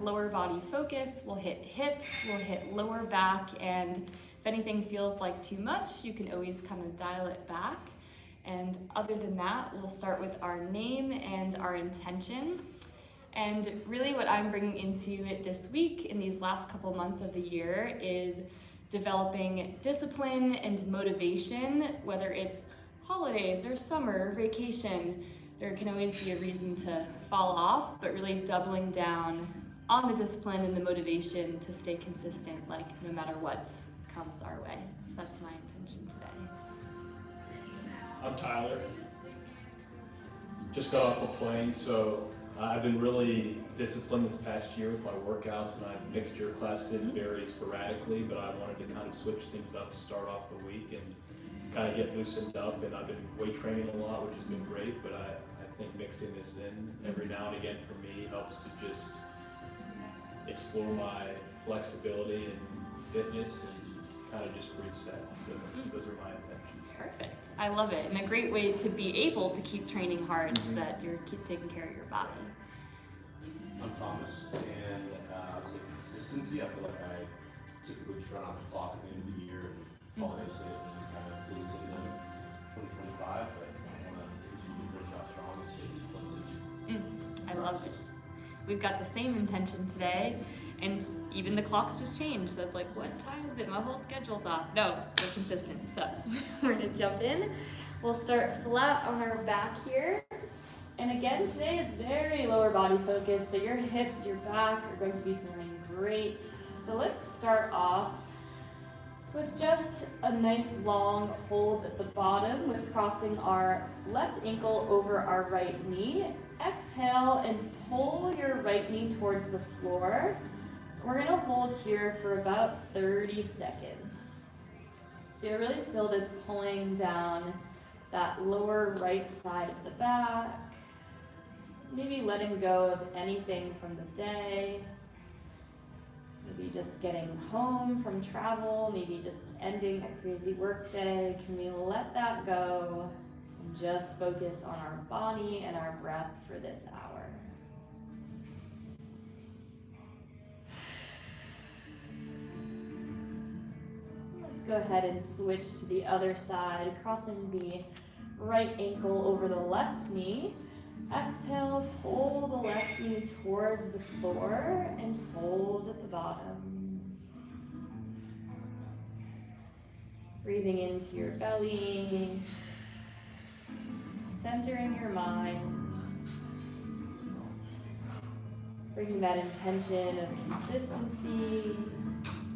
lower body focus. We'll hit hips, we'll hit lower back, and if anything feels like too much, you can always kind of dial it back. And other than that, we'll start with our name and our intention. And really what I'm bringing into it this week in these last couple months of the year is developing discipline and motivation, whether it's holidays or summer or vacation. There can always be a reason to fall off, but really doubling down on the discipline and the motivation to stay consistent, like no matter what comes our way. So that's my intention today. I'm Tyler. Just got off a plane, so I've been really disciplined this past year with my workouts, and I've mixed your classes in very sporadically, but I wanted to kind of switch things up to start off the week and kind of get loosened up. And I've been weight training a lot, which has been great, but I think mixing this in every now and again for me helps to just explore my flexibility and fitness and kind of just reset. So those are my intentions. Perfect. I love it. And a great way to be able to keep training hard so that you're keep taking care of your body. I'm Thomas, and I would say consistency. I feel like I typically just run out the clock at the end of the year and holidays hit and kind of bleeds into 2025, but I want to continue to finish out strong and stay disciplined. I love it. We've got the same intention today, and even the clocks just changed. So it's like, what time is it? My whole schedule's off. No, we're consistent. So we're gonna jump in. We'll start flat on our back here. And again, today is very lower body focused. So your hips, your back are going to be feeling great. So let's start off with just a nice long hold at the bottom with crossing our left ankle over our right knee. Exhale and pull your right knee towards the floor. We're gonna hold here for about 30 seconds. So you really feel this pulling down that lower right side of the back. Maybe letting go of anything from the day. Maybe just getting home from travel, maybe just ending a crazy work day. Can we let that go and just focus on our body and our breath for this hour? Let's go ahead and switch to the other side, crossing the right ankle over the left knee. Exhale, pull the left knee towards the floor and hold at the bottom. Breathing into your belly, centering your mind, bringing that intention of consistency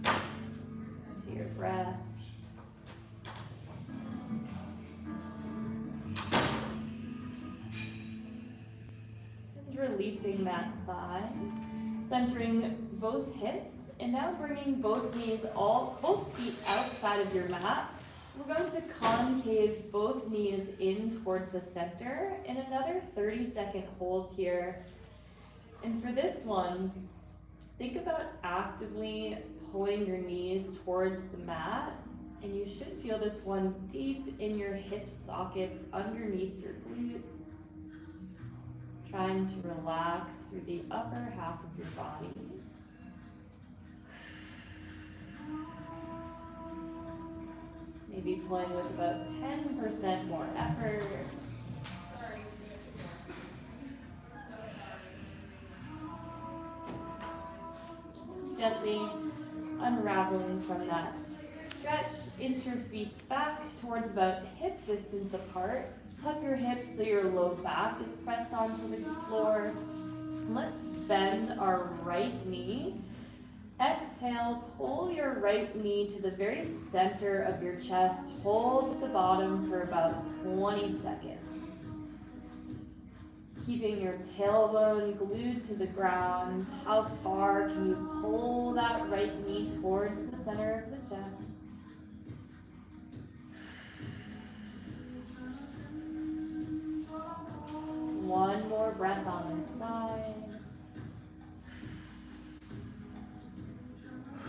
to your breath. Releasing that side, centering both hips, and now bringing both feet outside of your mat. We're going to concave both knees in towards the center in another 30-second hold here. And for this one, think about actively pulling your knees towards the mat, and you should feel this one deep in your hip sockets underneath your glutes. Trying to relax through the upper half of your body. Maybe pulling with about 10% more effort. Gently unraveling from that stretch, inch your feet back towards about hip distance apart. Tuck your hips so your low back is pressed onto the floor. Let's bend our right knee. Exhale, pull your right knee to the very center of your chest. Hold at the bottom for about 20 seconds. Keeping your tailbone glued to the ground. How far can you pull that right knee towards the center of the chest? One more breath on this side.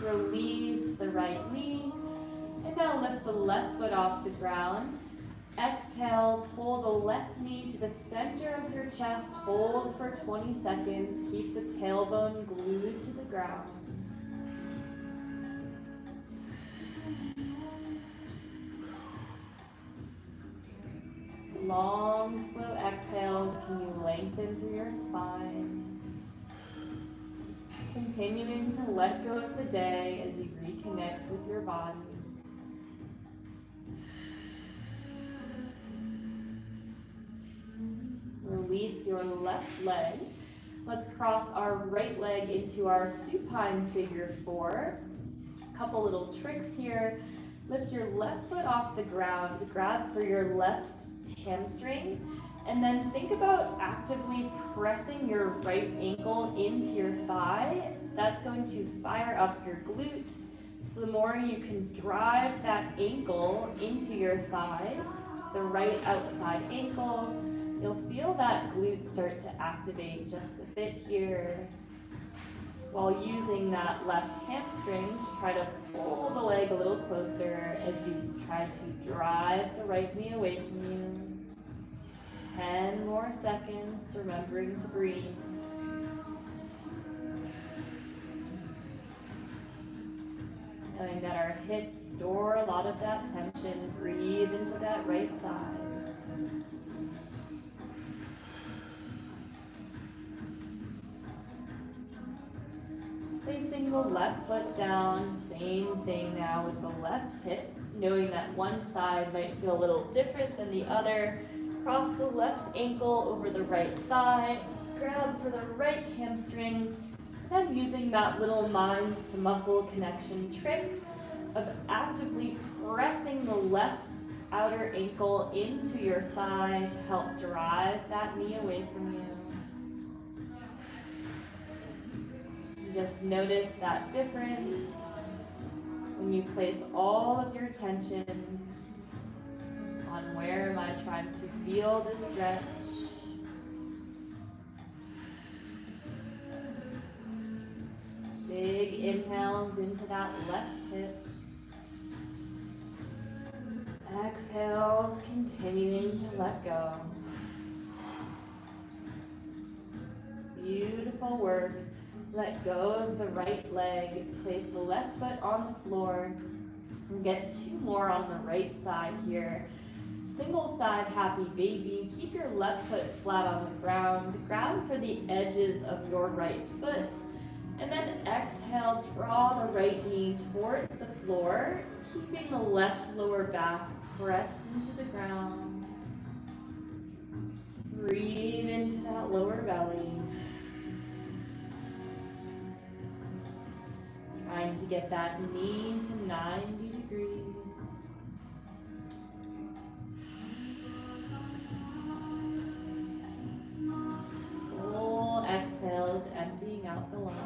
Release the right knee. And now lift the left foot off the ground. exhale, pull the left knee to the center of your chest, hold for 20 seconds, keep the tailbone glued to the ground. Long, slow exhales, can you lengthen through your spine? Continuing to let go of the day as you reconnect with your body. Release your left leg. Let's cross our right leg into our supine figure 4. A couple little tricks here. Lift your left foot off the ground, grab for your left hamstring, and then think about actively pressing your right ankle into your thigh. That's going to fire up your glute. So the more you can drive that ankle into your thigh, the right outside ankle, you'll feel that glute start to activate just a bit here, while using that left hamstring to try to pull the leg a little closer as you try to drive the right knee away from you. 10 more seconds, remembering to breathe. Knowing that our hips store a lot of that tension, breathe into that right side. Placing the left foot down, same thing now with the left hip, knowing that one side might feel a little different than the other. Cross the left ankle over the right thigh, grab for the right hamstring, and using that little mind to muscle connection trick of actively pressing the left outer ankle into your thigh to help drive that knee away from you. Just notice that difference when you place all of your attention on where am I trying to feel the stretch. Big inhales into that left hip. Exhales, continuing to let go. Beautiful work. Let go of the right leg. Place the left foot on the floor. And get 2 more on the right side here. Single side happy baby. Keep your left foot flat on the ground. Grab for the edges of your right foot. And then exhale, draw the right knee towards the floor, keeping the left lower back pressed into the ground. Breathe into that lower belly. Trying to get that knee to 90 degrees. Full exhales, emptying out the lungs.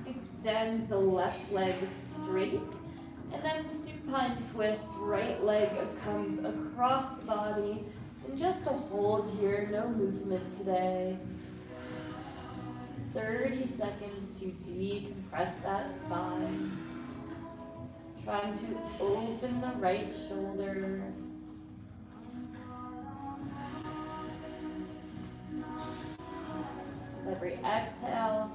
Extend the left leg straight, and then supine twist, right leg comes across the body, and just a hold here, no movement today. 30 seconds to decompress that spine. Trying to open the right shoulder. Every exhale,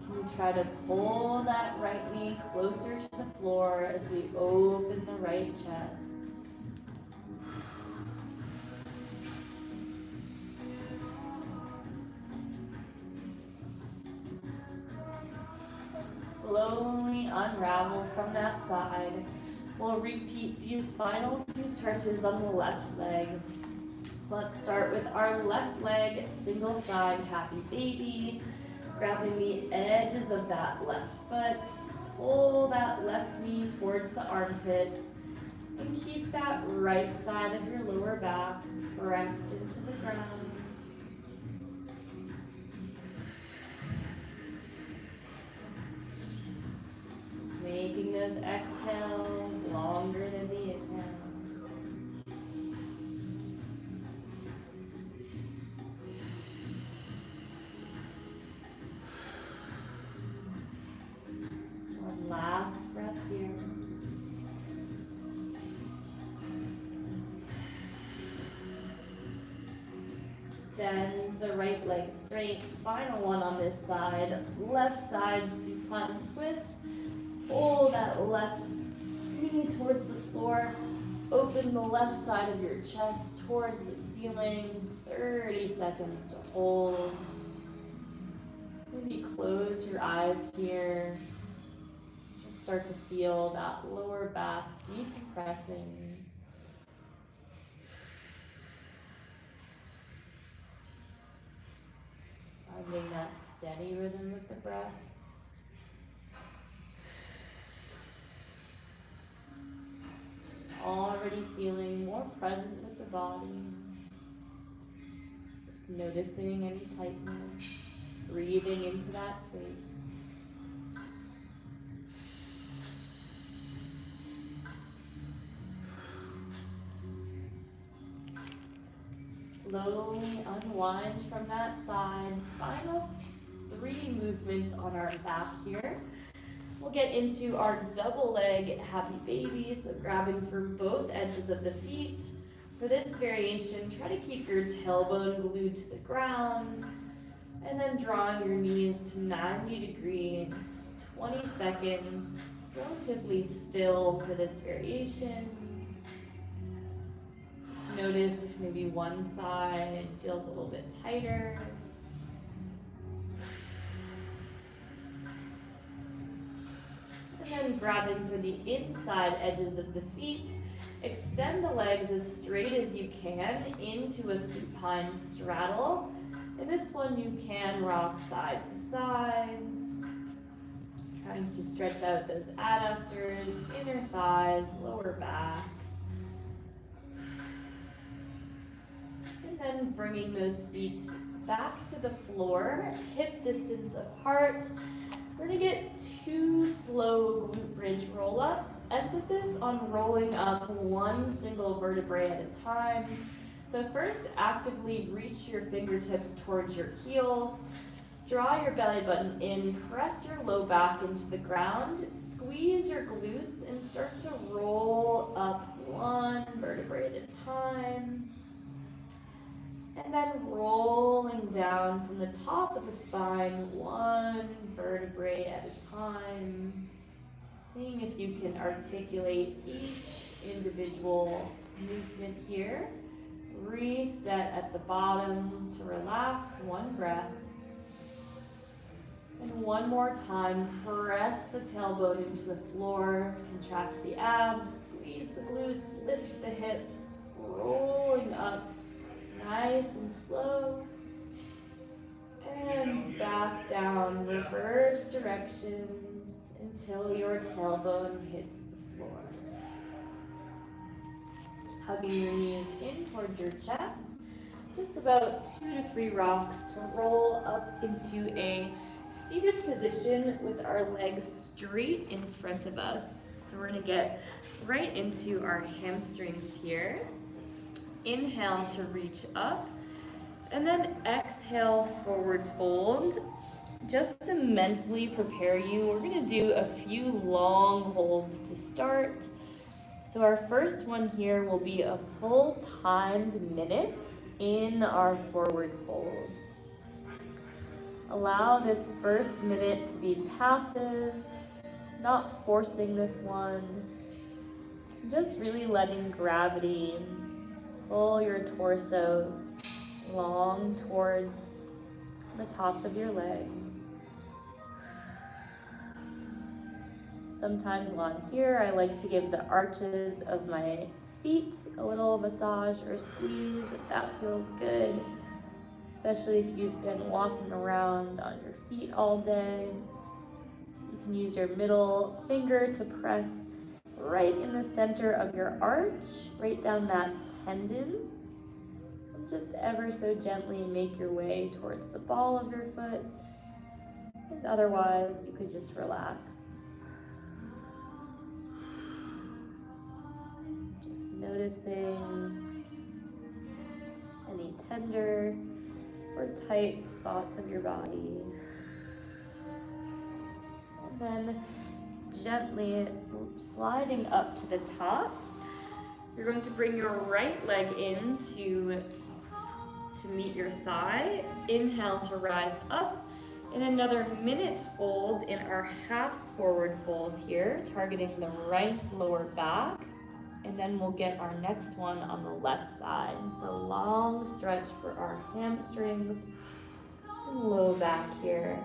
can you try to pull that right knee closer to the floor as we open the right chest. Slowly unravel from that side. We'll repeat these final 2 stretches on the left leg. So let's start with our left leg, single side happy baby. Grabbing the edges of that left foot. Pull that left knee towards the armpit. And keep that right side of your lower back pressed into the ground. Making those exhales longer than the inhales. extend the right leg straight. Final one on this side. Left side supine twist. Pull that left knee towards the floor. Open the left side of your chest towards the ceiling. 30 seconds to hold. Maybe close your eyes here. Just start to feel that lower back decompressing. Finding that steady rhythm with the breath. Already feeling more present with the body. Just noticing any tightness. Breathing into that space. Slowly unwind from that side. Final 3 movements on our back here. We'll get into our double leg happy baby, so grabbing for both edges of the feet. For this variation, try to keep your tailbone glued to the ground, and then drawing your knees to 90 degrees, 20 seconds, relatively still for this variation. Just notice if maybe one side feels a little bit tighter. And then grabbing for the inside edges of the feet, extend the legs as straight as you can into a supine straddle. In this one, you can rock side to side, trying to stretch out those adductors, inner thighs, lower back. And then bringing those feet back to the floor, hip distance apart. We're gonna get 2 slow glute bridge roll-ups. Emphasis on rolling up one single vertebrae at a time. So first, actively reach your fingertips towards your heels. Draw your belly button in, press your low back into the ground, squeeze your glutes, and start to roll up one vertebrae at a time. And then rolling down from the top of the spine, one vertebrae at a time. Seeing if you can articulate each individual movement here. Reset at the bottom to relax, one breath. And one more time, press the tailbone into the floor, contract the abs, squeeze the glutes, lift the hips, rolling up. Nice and slow. And back down, reverse directions until your tailbone hits the floor. Hugging your knees in towards your chest. Just about 2 to 3 rocks to roll up into a seated position with our legs straight in front of us. So we're gonna get right into our hamstrings here. Inhale to reach up, and then exhale, forward fold. Just to mentally prepare you, we're gonna do a few long holds to start. So our first one here will be a full timed minute in our forward fold. Allow this first minute to be passive, not forcing this one, just really letting gravity pull your torso long towards the tops of your legs. Sometimes along here, I like to give the arches of my feet a little massage or squeeze if that feels good, especially if you've been walking around on your feet all day. You can use your middle finger to press right in the center of your arch, right down that tendon. And just ever so gently make your way towards the ball of your foot. And otherwise, you could just relax. Just noticing any tender or tight spots of your body. And then gently sliding up to the top. You're going to bring your right leg in to to meet your thigh. Inhale to rise up. And another minute hold in our half forward fold here, targeting the right lower back. And then we'll get our next one on the left side. So long stretch for our hamstrings and low back here.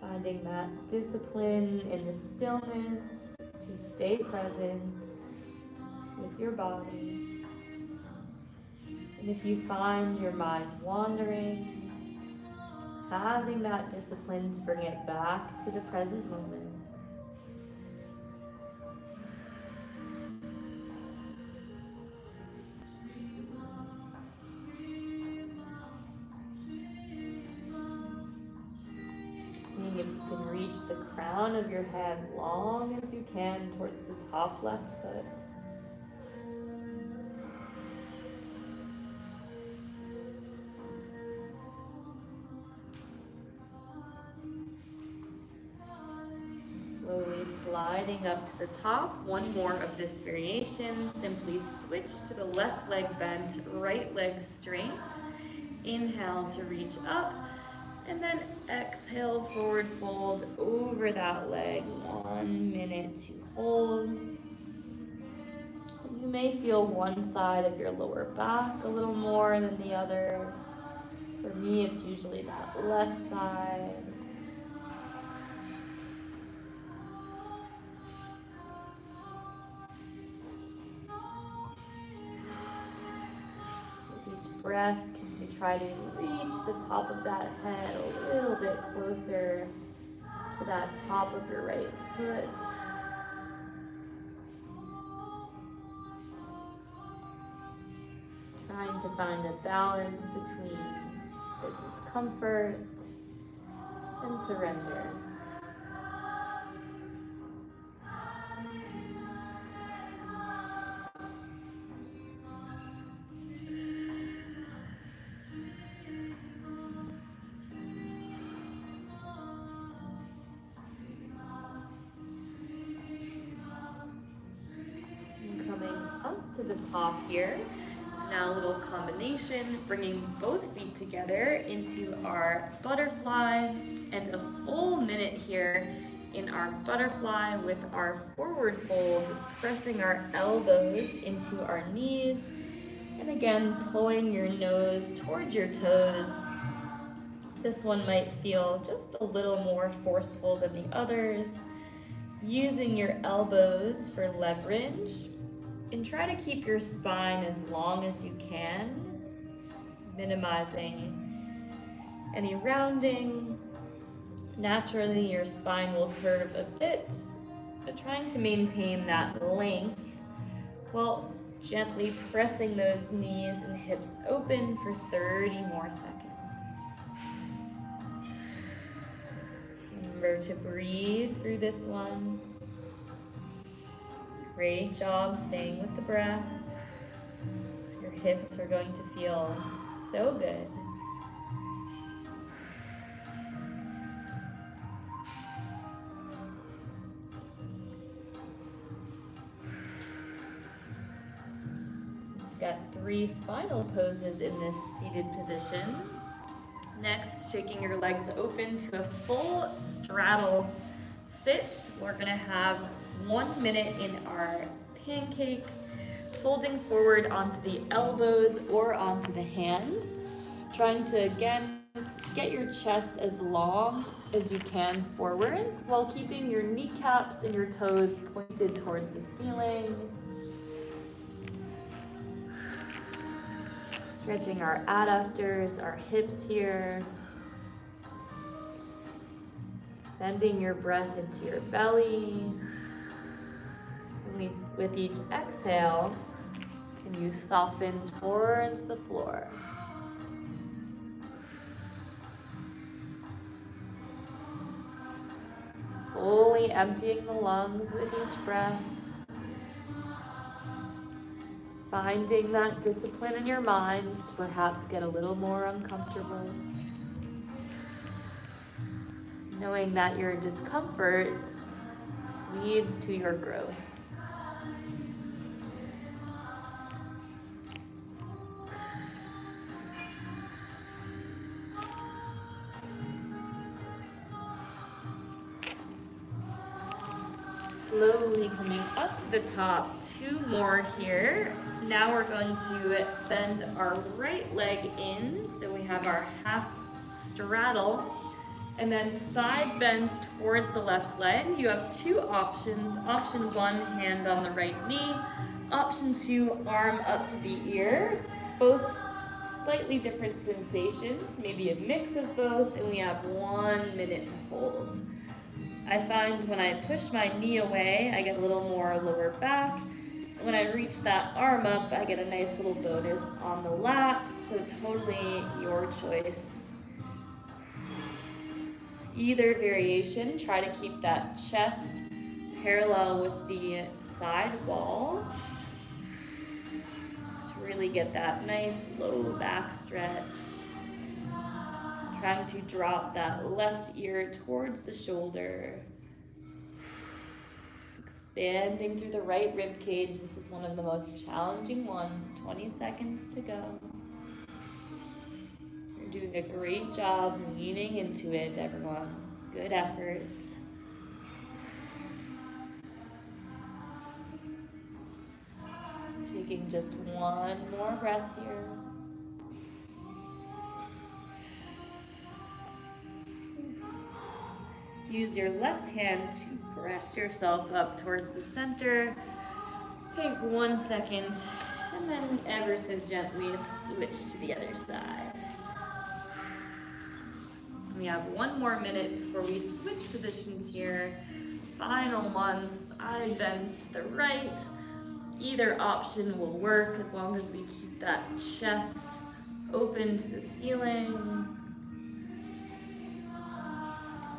Finding that discipline in the stillness to stay present with your body. And if you find your mind wandering, having that discipline to bring it back to the present moment. Seeing if you can reach the crown of your head long as you can towards the top left foot. Slowly sliding up to the top. One more of this variation. Simply switch to the left leg bent, right leg straight. Inhale to reach up, and then exhale, forward fold over that leg. 1 minute to hold. You may feel one side of your lower back a little more than the other. For me, it's usually that left side. Breath, can you try to reach the top of that head a little bit closer to that top of your right foot. Trying to find a balance between the discomfort and surrender. To the top here. Now a little combination, bringing both feet together into our butterfly, and a full minute here in our butterfly with our forward fold, pressing our elbows into our knees, and again pulling your nose towards your toes. This one might feel just a little more forceful than the others. Using your elbows for leverage. And try to keep your spine as long as you can, minimizing any rounding. Naturally, your spine will curve a bit, but trying to maintain that length while gently pressing those knees and hips open for 30 more seconds. Remember to breathe through this one. Great job staying with the breath. Your hips are going to feel so good. We've got 3 final poses in this seated position. Next, shaking your legs open to a full straddle sit. We're gonna have 1 minute in our pancake, folding forward onto the elbows or onto the hands, trying to again get your chest as long as you can forwards while keeping your kneecaps and your toes pointed towards the ceiling. Stretching our adductors, our hips here. Sending your breath into your belly. With each exhale, can you soften towards the floor? Fully emptying the lungs with each breath. Finding that discipline in your minds to perhaps get a little more uncomfortable. Knowing that your discomfort leads to your growth. Slowly coming up to the top, 2 more here. Now we're going to bend our right leg in, so we have our half straddle, and then side bend towards the left leg. You have 2 options. Option 1, hand on the right knee. Option 2, arm up to the ear. Both slightly different sensations, maybe a mix of both, and we have 1 minute to hold. I find when I push my knee away, I get a little more lower back. When I reach that arm up, I get a nice little bonus on the lat, so totally your choice. Either variation, try to keep that chest parallel with the side wall to really get that nice low back stretch. Trying to drop that left ear towards the shoulder. Expanding through the right rib cage. This is one of the most challenging ones. 20 seconds to go. You're doing a great job leaning into it, everyone. Good effort. Taking just 1 more breath here. Use your left hand to press yourself up towards the center. Take 1 second, and then ever so gently switch to the other side. We have 1 more minute before we switch positions here. Final one, side bend to the right. Either option will work as long as we keep that chest open to the ceiling.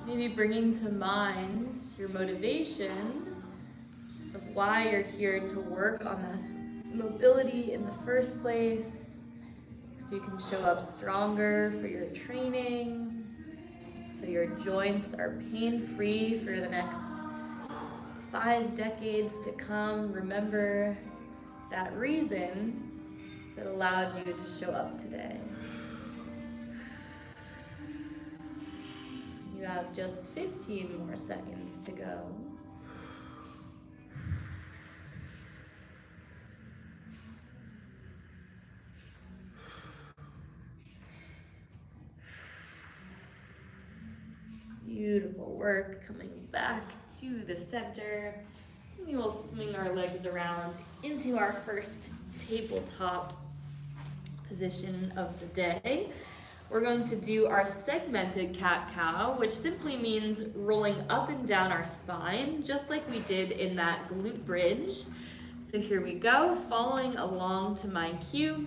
Maybe bringing to mind your motivation of why you're here to work on this mobility in the first place, so you can show up stronger for your training, so your joints are pain-free for the next 5 decades to come. Remember that reason that allowed you to show up today. You have just 15 more seconds to go. Beautiful work. Coming back to the center. We will swing our legs around into our first tabletop position of the day. We're going to do our segmented cat-cow, which simply means rolling up and down our spine, just like we did in that glute bridge. So here we go, following along to my cue.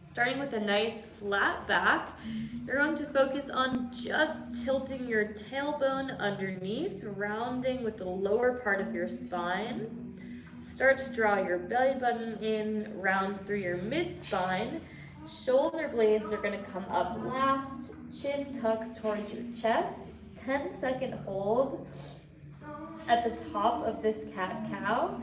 Starting with a nice flat back, you're going to focus on just tilting your tailbone underneath, rounding with the lower part of your spine. Start to draw your belly button in, round through your mid-spine. Shoulder blades are going to come up last, chin tucks towards your chest, 10-second hold at the top of this cat-cow.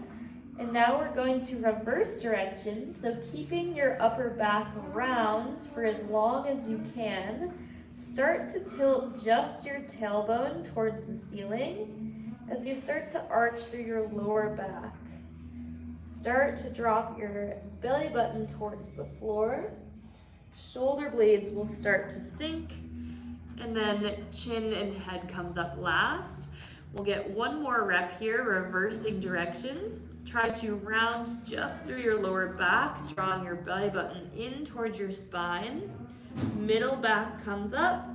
And now we're going to reverse direction, so keeping your upper back round for as long as you can. Start to tilt just your tailbone towards the ceiling as you start to arch through your lower back. Start to drop your belly button towards the floor. Shoulder blades will start to sink, and then chin and head comes up last. We'll get 1 more rep here, reversing directions. Try to round just through your lower back, drawing your belly button in towards your spine. Middle back comes up,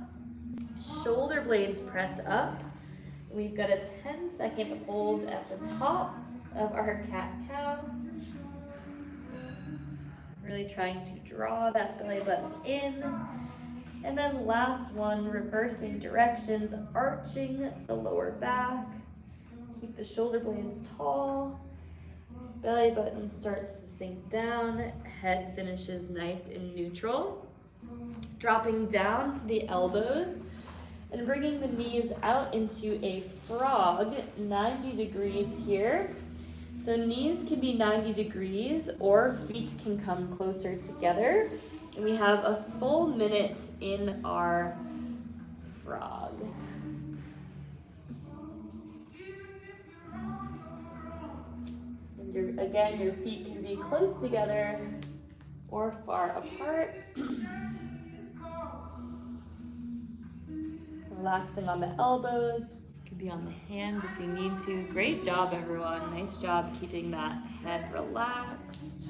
shoulder blades press up. We've got a 10-second hold at the top of our cat-cow. Really trying to draw that belly button in. And then last one, reversing directions, arching the lower back. Keep the shoulder blades tall. Belly button starts to sink down. Head finishes nice and neutral. Dropping down to the elbows and bringing the knees out into a frog, 90 degrees here. So knees can be 90 degrees or feet can come closer together. And we have a full minute in our frog. Again, your feet can be close together or far apart. Relaxing on the elbows. Could be on the hands if you need to. Great job, everyone. Nice job keeping that head relaxed.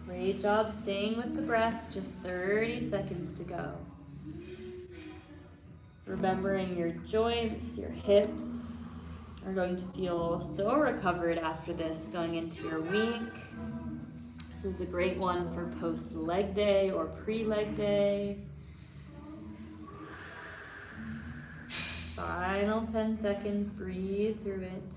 Great job staying with the breath. Just 30 seconds to go. Remembering your joints, your hips are going to feel so recovered after this going into your week. This is a great one for post-leg day or pre-leg day. Final 10 seconds, breathe through it.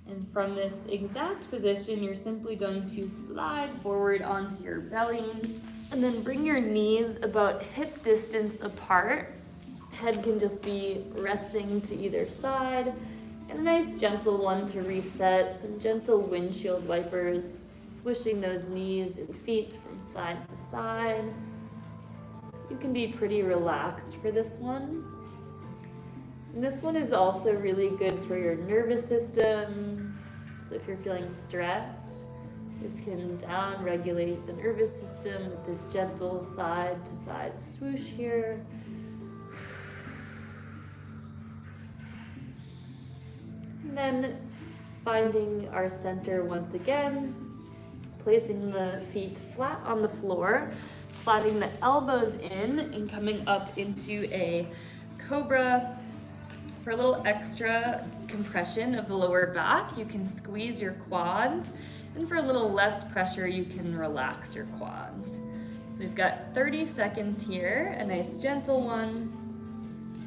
And from this exact position, you're simply going to slide forward onto your belly and then bring your knees about hip distance apart. Head can just be resting to either side. And a nice gentle one to reset, some gentle windshield wipers, swishing those knees and feet from side to side. You can be pretty relaxed for this one. And this one is also really good for your nervous system. So if you're feeling stressed, this can down-regulate the nervous system with this gentle side-to-side swoosh here. And then finding our center once again, placing the feet flat on the floor, sliding the elbows in and coming up into a cobra. For a little extra compression of the lower back, you can squeeze your quads, and for a little less pressure, you can relax your quads. So we've got 30 seconds here, a nice gentle one,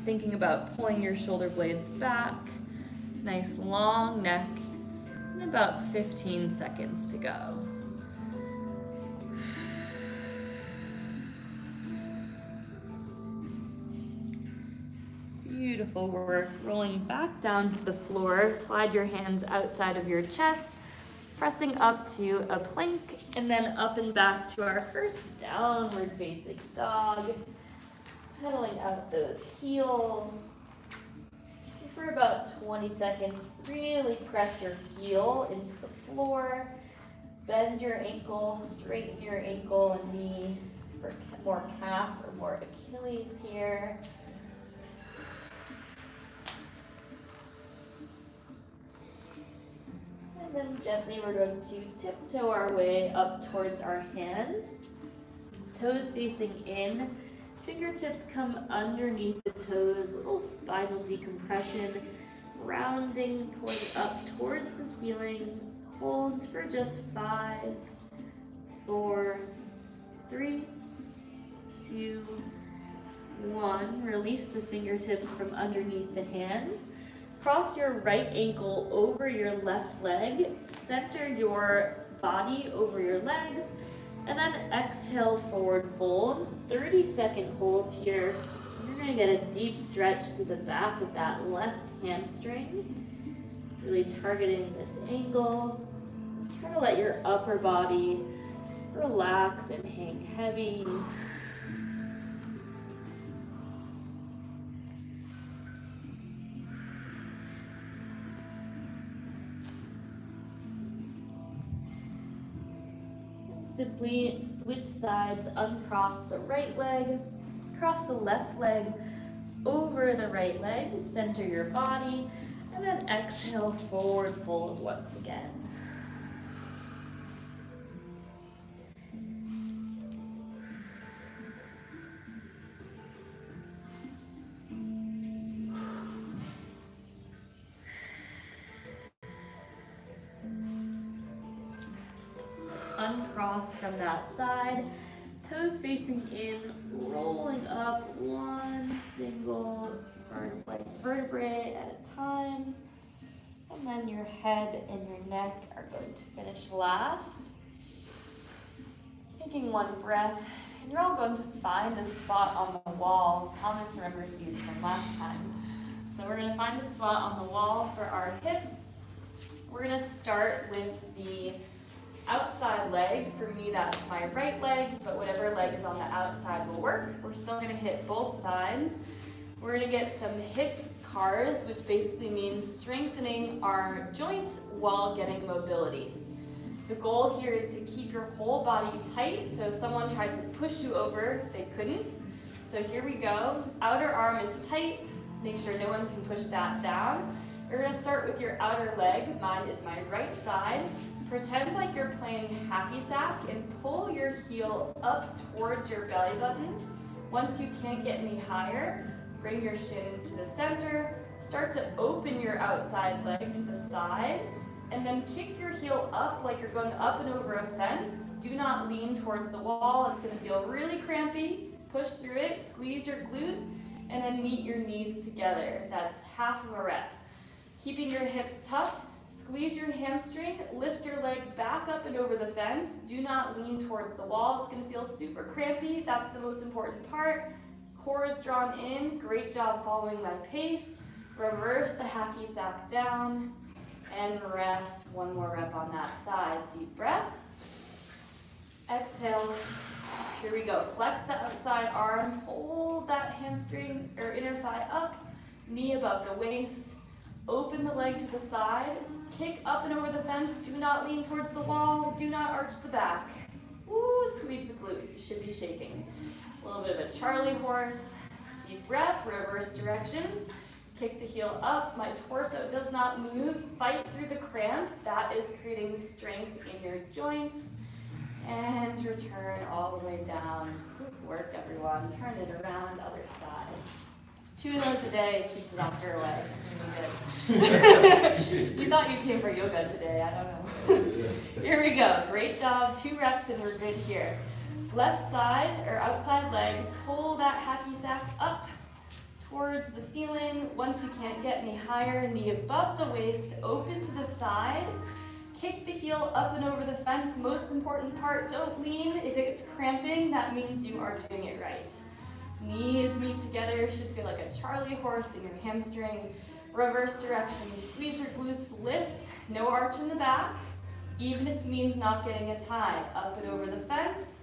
thinking about pulling your shoulder blades back, nice long neck, and about 15 seconds to go. Beautiful work. Rolling back down to the floor, slide your hands outside of your chest, pressing up to a plank, and then up and back to our first downward facing dog. Pedaling out those heels. And for about 20 seconds, really press your heel into the floor. Bend your ankle, straighten your ankle and knee for more calf or more Achilles here. And then gently we're going to tiptoe our way up towards our hands. Toes facing in, fingertips come underneath the toes, little spinal decompression, rounding, pulling up towards the ceiling. Hold for just 5, 4, 3, 2, 1. Release the fingertips from underneath the hands. Cross your right ankle over your left leg, center your body over your legs, and then exhale, forward fold. 30-second hold here. You're going to get a deep stretch to the back of that left hamstring, really targeting this angle. Try to let your upper body relax and hang heavy. Simply switch sides, uncross the right leg, cross the left leg over the right leg, center your body, and then exhale, forward fold once again. Uncross from that side, toes facing in, rolling up one single vertebrae at a time, and then your head and your neck are going to finish last. Taking one breath, and you're all going to find a spot on the wall. Thomas remembers these from last time. So we're going to find a spot on the wall for our hips. We're going to start with the outside leg leg. For me, that's my right leg, but whatever leg is on the outside will work. We're still gonna hit both sides. We're gonna get some hip cars, which basically means strengthening our joints while getting mobility. The goal here is to keep your whole body tight, so if someone tried to push you over, they couldn't. So here we go. Outer arm is tight. Make sure no one can push that down. You're gonna start with your outer leg. Mine is my right side. Pretend like you're playing hacky sack and pull your heel up towards your belly button. Once you can't get any higher, bring your shin to the center. Start to open your outside leg to the side, and then kick your heel up like you're going up and over a fence. Do not lean towards the wall. It's gonna feel really crampy. Push through it, squeeze your glute, and then meet your knees together. That's half of a rep. Keeping your hips tucked, squeeze your hamstring, lift your leg back up and over the fence. Do not lean towards the wall. It's gonna feel super crampy. That's the most important part. Core is drawn in. Great job following my pace. Reverse the hacky sack down and rest. One more rep on that side. Deep breath. Exhale. Here we go. Flex the outside arm. Hold that hamstring or inner thigh up. Knee above the waist. Open the leg to the side. Kick up and over the fence. Do not lean towards the wall. Do not arch the back. Woo, squeeze the glute. You should be shaking. A little bit of a Charlie horse. Deep breath. Reverse directions. Kick the heel up. My torso does not move. Fight through the cramp. That is creating strength in your joints. And return all the way down. Good work, everyone. Turn it around, other side. 2 of those a day, keep the doctor away. Really good. You thought you came for yoga today, I don't know. Here we go. Great job. 2 reps and we're good here. Left side or outside leg, pull that hacky sack up towards the ceiling. Once you can't get any higher, knee above the waist, open to the side. Kick the heel up and over the fence. Most important part, don't lean. If it's cramping, that means you are doing it right. Knees meet together, should feel like a Charlie horse in your hamstring. Reverse direction, squeeze your glutes, lift, no arch in the back, even if it means not getting as high. Up and over the fence.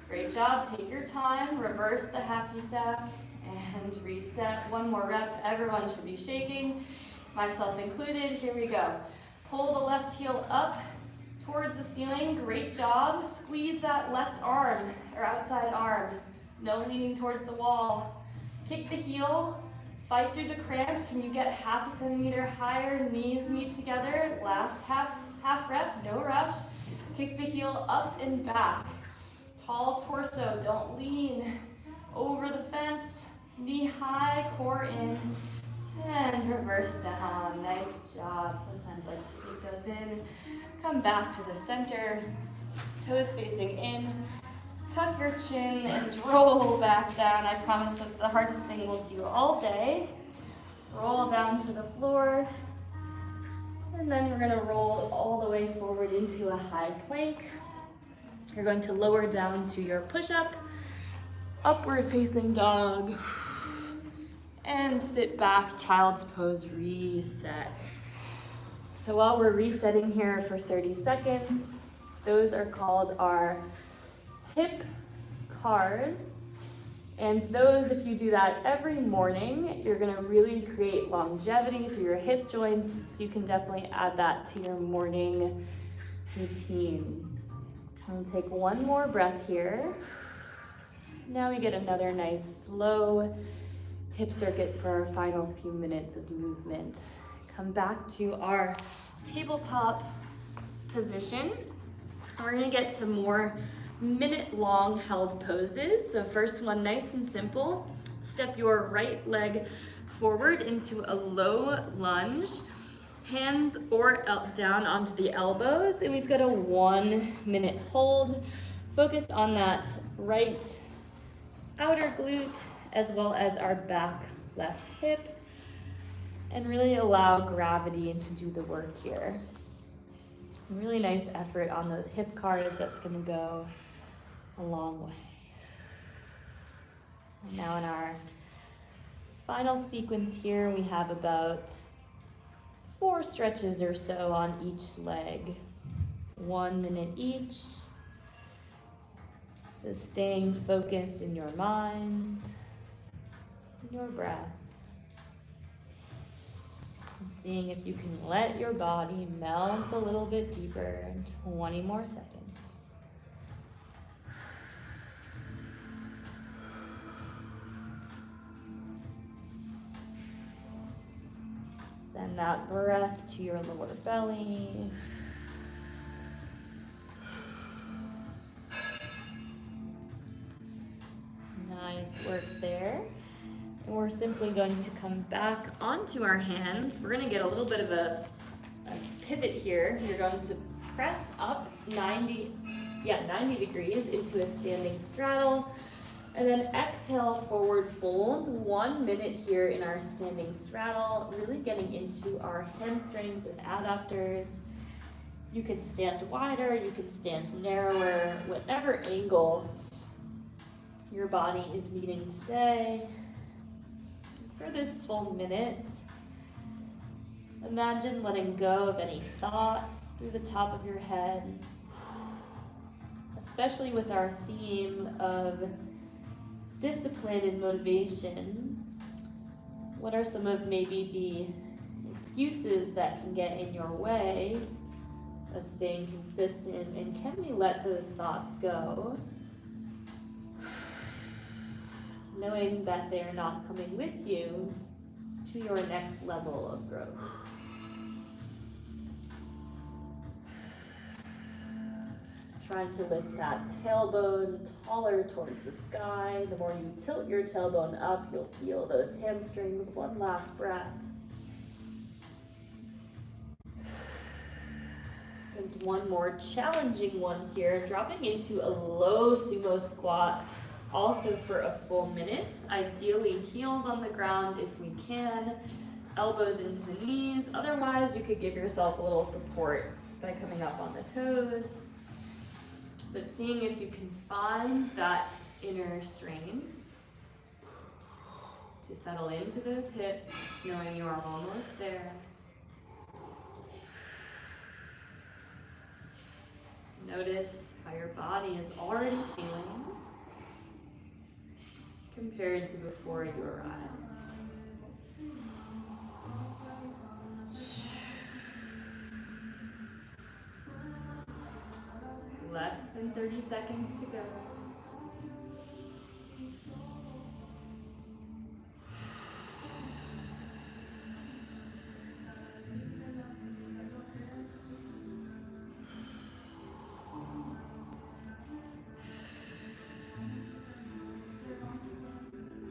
Great job, take your time, reverse the hacky sack, and reset. One more rep, everyone should be shaking, myself included. Here we go. Pull the left heel up towards the ceiling. Great job. Squeeze that left arm or outside arm. No leaning towards the wall. Kick the heel. Fight through the cramp. Can you get half a centimeter higher? Knees meet together. Last half rep. No rush. Kick the heel up and back. Tall torso. Don't lean. Over the fence. Knee high. Core in. And reverse down. Nice job. Sometimes I like to sneak those in. Come back to the center. Toes facing in. Tuck your chin and roll back down. I promise that's the hardest thing we'll do all day. Roll down to the floor. And then we're going to roll all the way forward into a high plank. You're going to lower down to your push-up. Upward facing dog. And sit back, child's pose, reset. So while we're resetting here for 30 seconds, those are called our hip cars. And those, if you do that every morning, you're gonna really create longevity through your hip joints. So you can definitely add that to your morning routine. I'm gonna take one more breath here. Now we get another nice slow hip circuit for our final few minutes of movement. Come back to our tabletop position. We're gonna get some more minute-long held poses. So first one, nice and simple. Step your right leg forward into a low lunge. Hands or down onto the elbows. And we've got a 1 minute hold. Focus on that right outer glute as well as our back left hip, and really allow gravity to do the work here. Really nice effort on those hip cars. That's gonna go a long way. And now in our final sequence here, we have about 4 stretches or so on each leg. 1 minute each. So staying focused in your mind, in your breath, and seeing if you can let your body melt a little bit deeper in 20 more seconds. Send that breath to your lower belly. Nice work there. And we're simply going to come back onto our hands. We're going to get a little bit of a pivot here. You're going to press up 90 degrees into a standing straddle. And then exhale, forward fold. 1 minute here in our standing straddle, really getting into our hamstrings and adductors. You can stand wider, you can stand narrower, whatever angle your body is needing today. For this full minute, imagine letting go of any thoughts through the top of your head, especially with our theme of discipline and motivation. What are some of maybe the excuses that can get in your way of staying consistent, and can we let those thoughts go, knowing that they are not coming with you to your next level of growth? Trying to lift that tailbone taller towards the sky. The more you tilt your tailbone up, you'll feel those hamstrings. One last breath. And one more challenging one here, dropping into a low sumo squat, also for a full minute. Ideally heels on the ground if we can, elbows into the knees. Otherwise, you could give yourself a little support by coming up on the toes. But seeing if you can find that inner strength to settle into those hips, knowing you are almost there. Notice how your body is already feeling compared to before you arrived. Less than 30 seconds to go.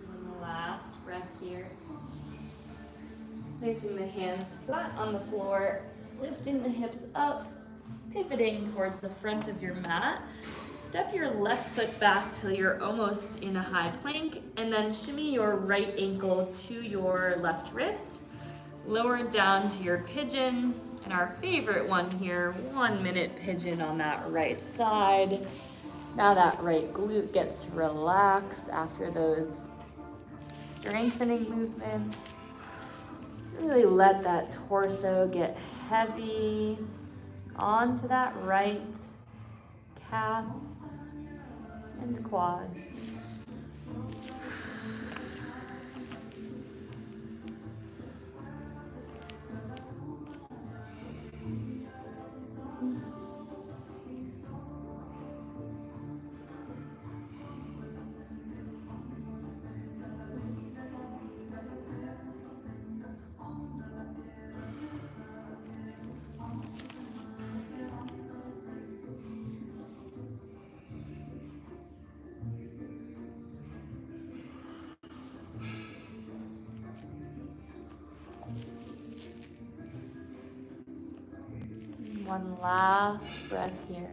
One last breath here. Placing the hands flat on the floor, lifting the hips up, pivoting towards the front of your mat. Step your left foot back till you're almost in a high plank, and then shimmy your right ankle to your left wrist. Lower it down to your pigeon, and our favorite one here, 1 minute pigeon on that right side. Now that right glute gets to relax after those strengthening movements. Really let that torso get heavy onto that right calf and quad. One last breath here.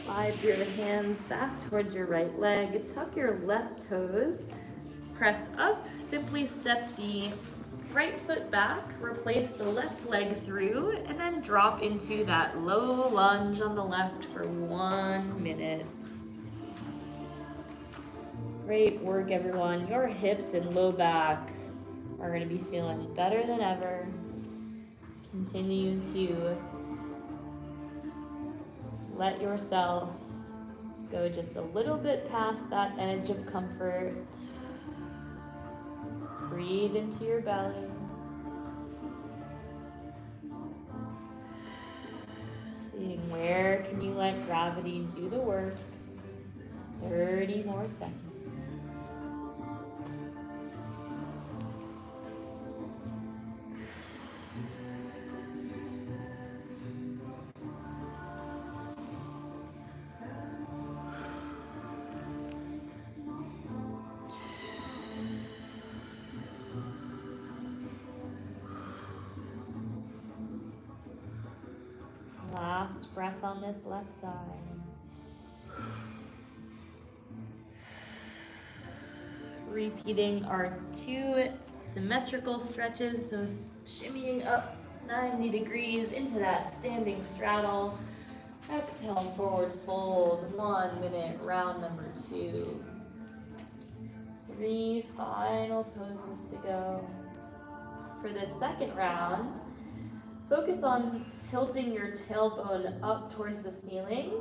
Slide your hands back towards your right leg. Tuck your left toes. Press up. Simply step the right foot back. Replace the left leg through. And then drop into that low lunge on the left for 1 minute. Great work, everyone. Your hips and low back are going to be feeling better than ever. Continue to let yourself go just a little bit past that edge of comfort. Breathe into your belly. Seeing where can you let gravity do the work. 30 more seconds. Last breath on this left side. Repeating our 2 symmetrical stretches, so shimmying up 90 degrees into that standing straddle. Exhale, forward fold, 1 minute, round number 2. 3 final poses to go. For this second round, focus on tilting your tailbone up towards the ceiling.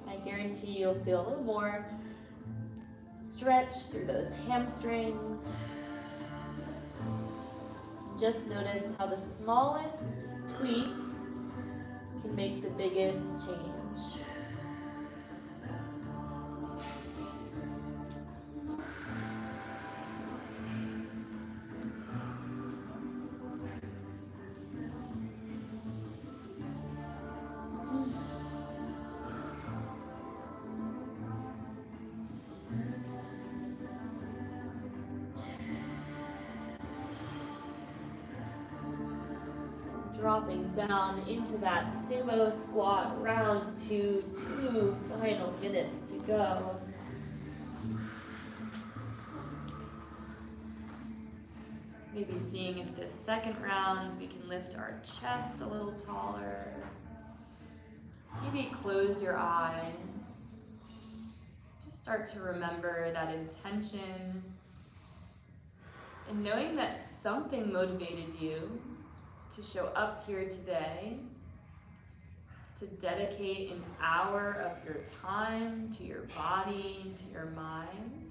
I guarantee you'll feel a little more stretch through those hamstrings. Just notice how the smallest tweak can make the biggest change. Dropping down into that sumo squat, round 2, 2 final minutes to go. Maybe seeing if this second round we can lift our chest a little taller. Maybe close your eyes. Just start to remember that intention and knowing that something motivated you to show up here today, to dedicate an hour of your time to your body, to your mind.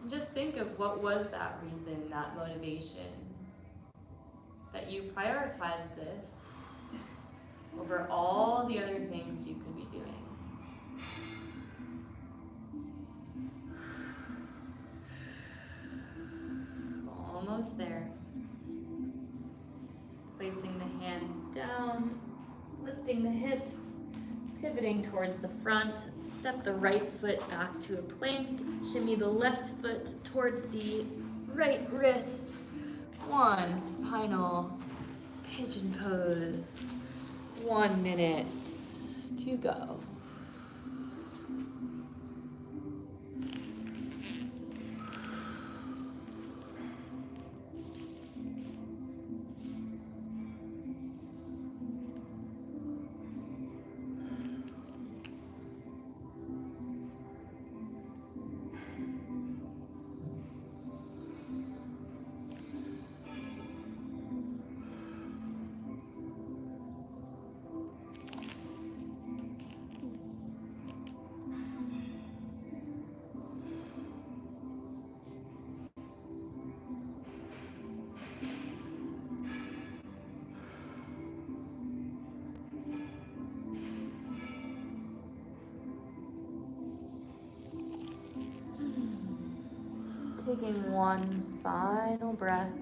And just think of what was that reason, that motivation, that you prioritize this over all the other things you could be doing. Almost there. Placing the hands down, lifting the hips, pivoting towards the front. Step the right foot back to a plank. Shimmy the left foot towards the right wrist. 1 final pigeon pose. 1 minute to go. Taking 1 final breath.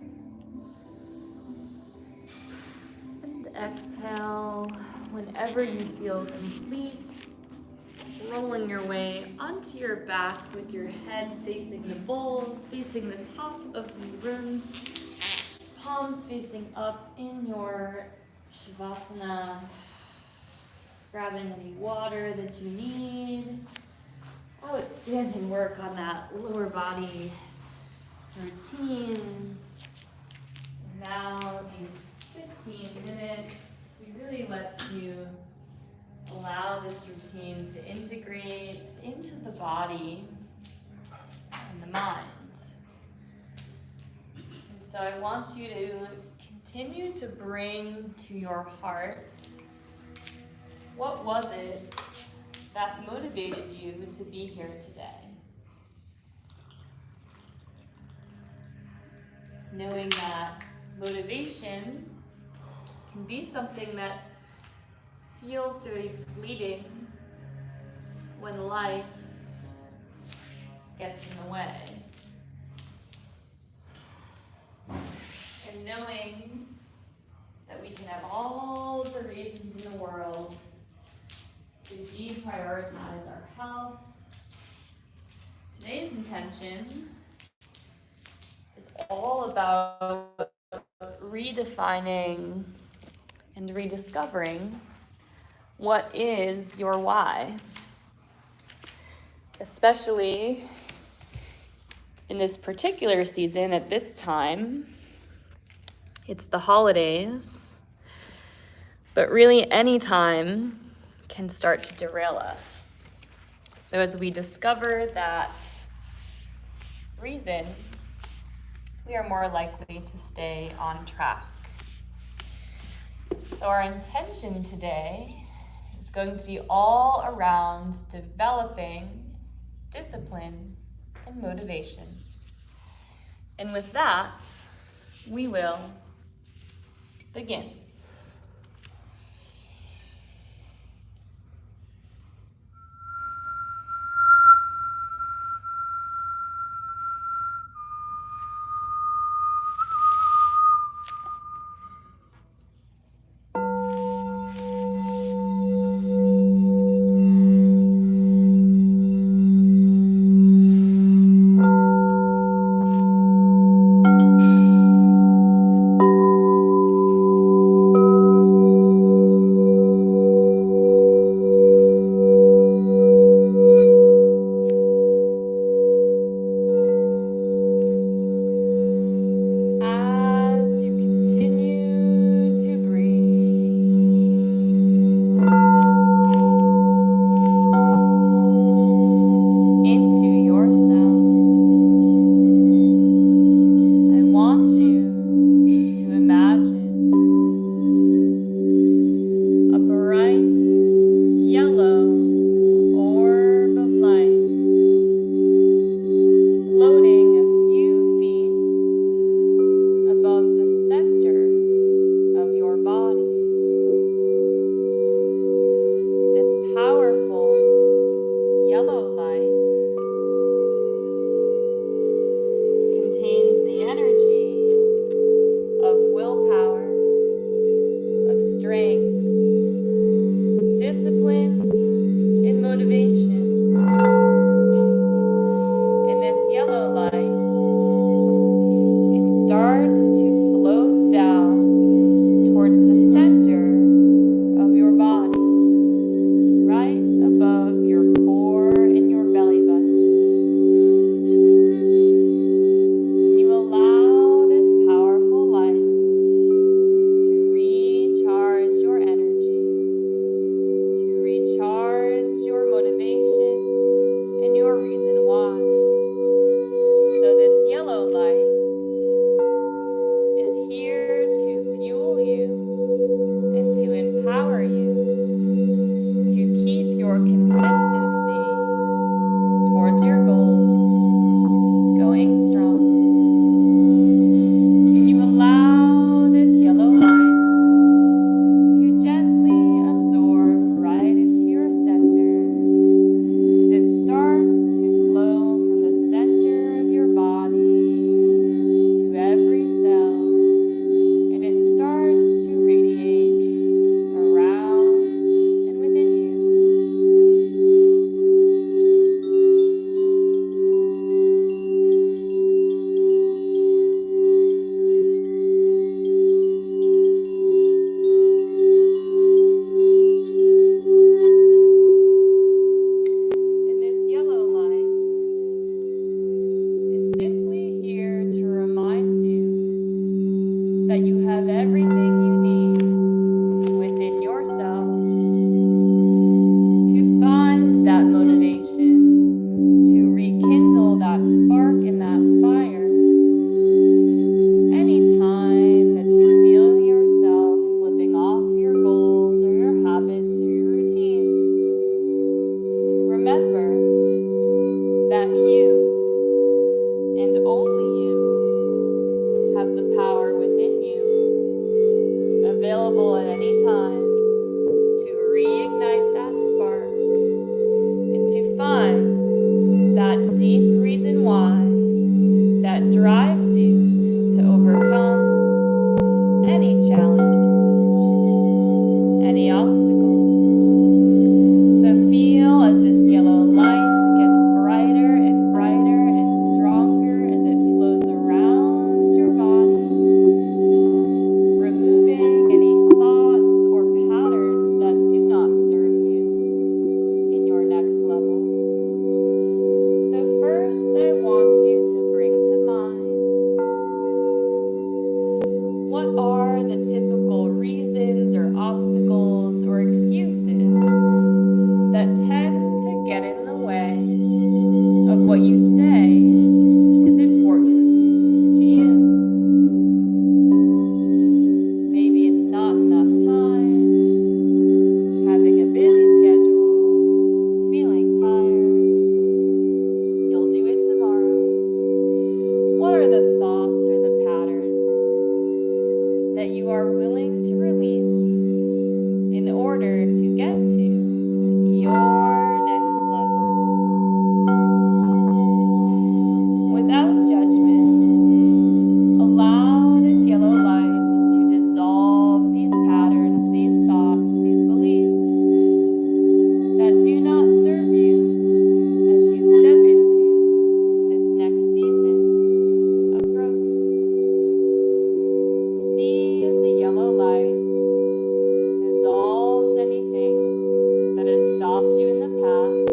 And exhale whenever you feel complete. Rolling your way onto your back with your head facing the bowls, facing the top of the room. Palms facing up in your Shavasana. Grabbing any water that you need. Outstanding work on that lower body routine. Now these 15 minutes, we really let you allow this routine to integrate into the body and the mind. And so I want you to continue to bring to your heart, what was it that motivated you to be here today? Knowing that motivation can be something that feels very fleeting when life gets in the way. And knowing that we can have all of the reasons in the world to deprioritize our health, today's intention is all about redefining and rediscovering what is your why. Especially in this particular season, at this time, it's the holidays, but really any time can start to derail us. So as we discover that reason, we are more likely to stay on track. So our intention today is going to be all around developing discipline and motivation. And with that, we will begin. what are the typical reasons or obstacles or excuses that tend to get in the way of what you say is important to you? Maybe it's not enough time, having a busy schedule, feeling tired, you'll do it tomorrow. What are the thoughts or the patterns that you are willing to release in order to get to your next level? Without judgment, allow this yellow light to dissolve these patterns, these thoughts, these beliefs that do not serve you as you step into this next season of growth. See as the yellow light dissolves anything that has stopped you in the past,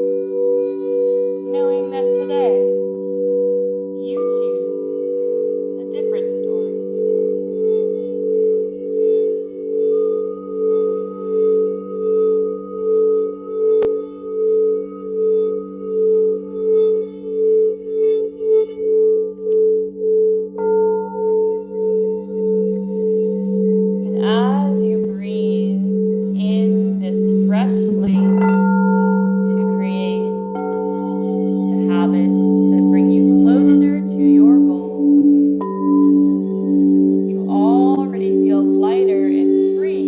knowing that today you choose a different story. And as you breathe in this fresh light to create the habits that bring you closer to your goal, you already feel lighter and free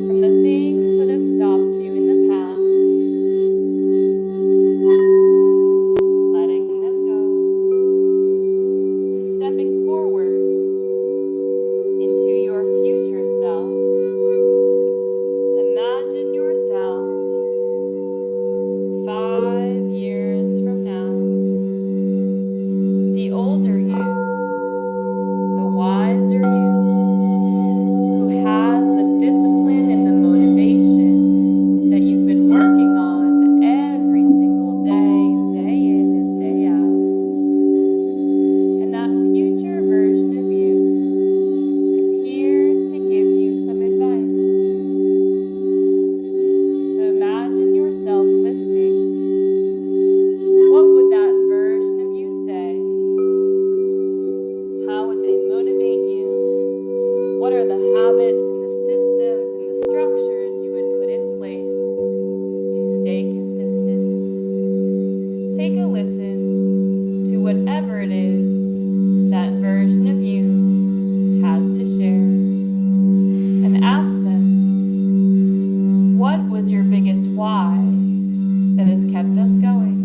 from the things that have stopped you in the past, letting them go, stepping forwards into your future self. Imagine yourself 5 years from now, the older you, the wiser you, who has the discipline and the motivation that you've been working on every single day, day in and day out. And that future version of you is here to give you some advice. So imagine yourself listening. What would that version of you say? How would they motivate you? What are the habits and the systems and the structures you would put in place to stay consistent? Take a listen to whatever it is that version of you has to share and ask them, what was your biggest why that has kept us going?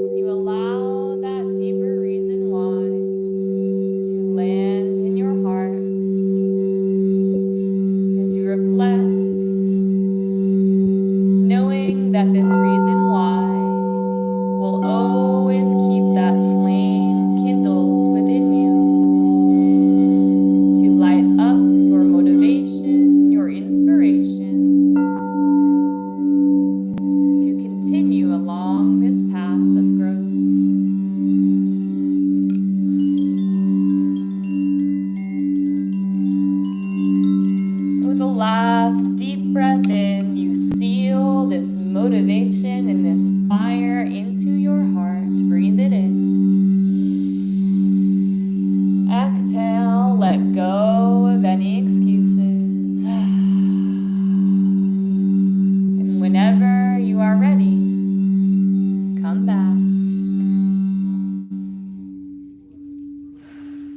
When you allow that deeper reason why to land in your heart, as you reflect, knowing that this reason why will always keep that flame kindled within you to light up your motivation, your inspiration, to continue along this path of growth. With a last deep breath in,